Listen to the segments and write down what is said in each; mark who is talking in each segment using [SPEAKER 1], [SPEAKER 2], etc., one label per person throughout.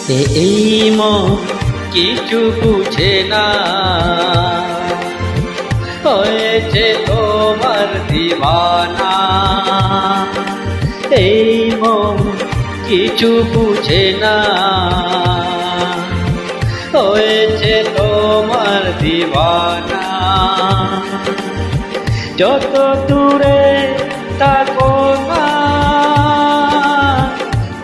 [SPEAKER 1] এই মন কিছু বুঝে না, হয়েছে তোমার দিওয়ানা। এই মন কিছু বুঝে না, হয়েছে তোমার দিওয়ানা। যত দূরে থাকো না,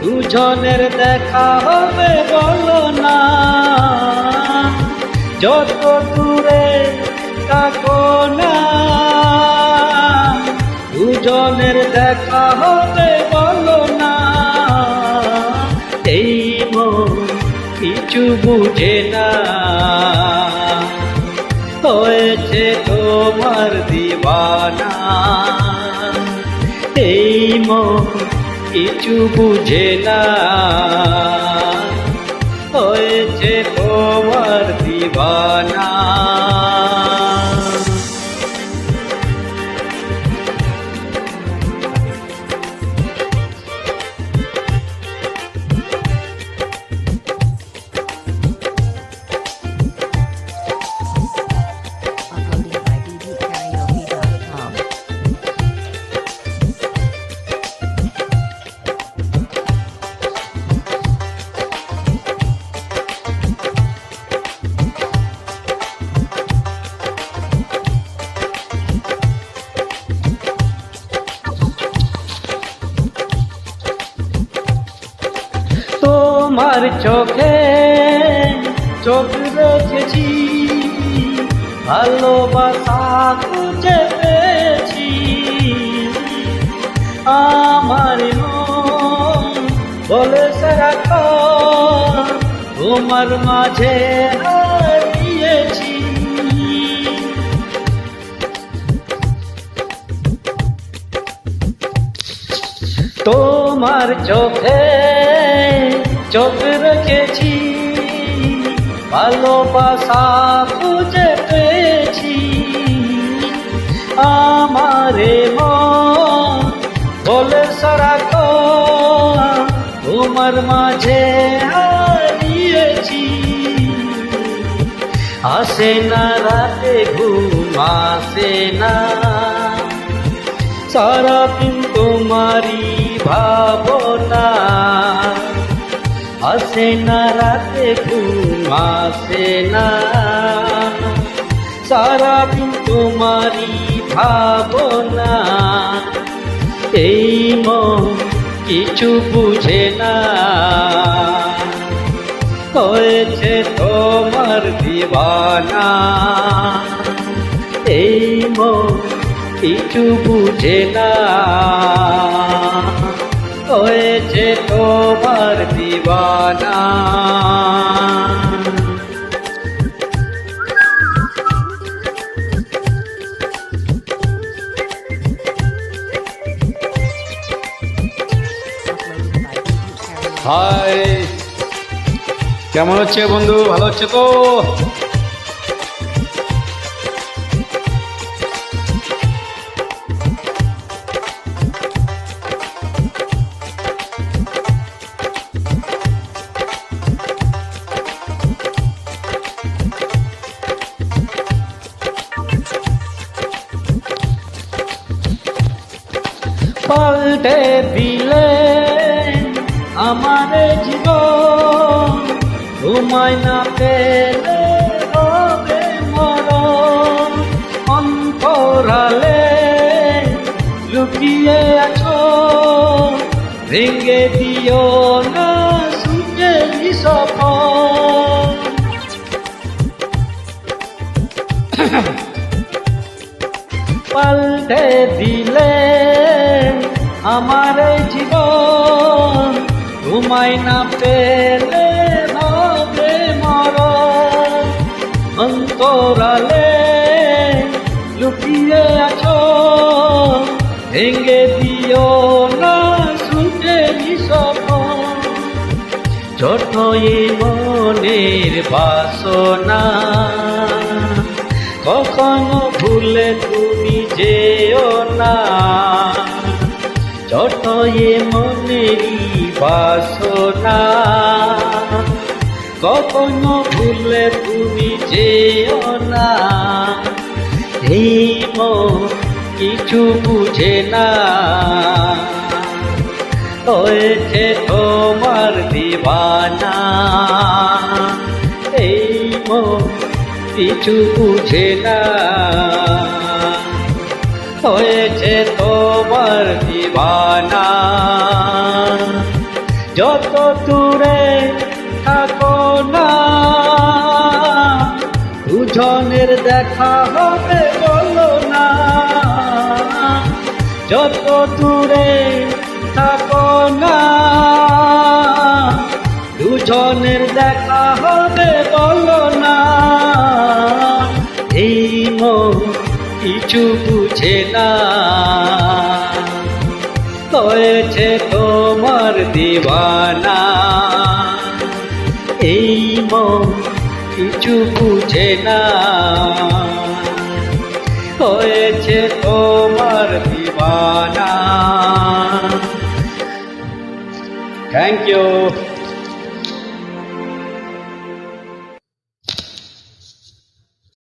[SPEAKER 1] দুজনের দেখা হবে বলো না। যত দূরে থাকো না, দুজনের দেখা হবে বলো না। এই মন কিছু বুঝে না, হয়েছে তোমার দিওয়ানা। এই মন কিছু বুঝে না, হয়েছে তোমার দিওয়ানা। তোমার চোখে চোখ রেখেছি, ভালোবাসা খুঁজে পেয়েছি। আমার মন বলেছে রাখো, তোমার মাঝে হারিয়েছি। তোমার চোখে চোখ রেখেছি, ভালোবাসা খুঁজে পেয়েছি। আমারে মন বলে রাখো, তোমার মাঝে হারিয়েছি। আসে না রাতে ঘুম, আসে না সারাদিন তোমারি ভাবনা। আসে না রাতে ঘুম, আসে না সারাদিন তোমারি ভাবনা। এই মন কিছু বুঝে না, হয়েছে তোমার দিওয়ানা। এই মন কিছু বুঝে না, হয়েছে তোমার দিওয়ানা। হাই, কেমন হচ্ছে বন্ধু? ভালো হচ্ছে তো? পাল্টে দিলে আমার জীবন, ঘুমায় না পেলে হবে মরণ। অন্তরালে লুকিয়ে আছো, ভেঙে দিও না সুখে স্বপ্ন। পাল্টে দিলে আমার জীবন, ঘুমায় না পেলে হবে মরণ। অন্তরালে লুকিয়ে আছো, ভেঙে দিও না সুখের স্বপ্ন। ছোট এই মনের বাসনা, কখনো ভুলে তুমি যেও না। ছোট এ মনেরই বাসনা, কখনো ভুলে তুমি যেও না, এই মন কিছু বুঝে না, হয়েছে তোমার দিবানা। এই মন কিছু বুঝে না, হয়েছে তোমার দিবানা। যত দূরে থাকো না, দুজনের দেখা হবে বলো না। যত দূরে থাকো না, দুজনের দেখা হবে বলো না। এই মন কিছু বুঝে না, হয়েছে তোমার দিবানা। এই মন কিছু বুঝে না, হয়েছে তোমার দিবানা। Thank you.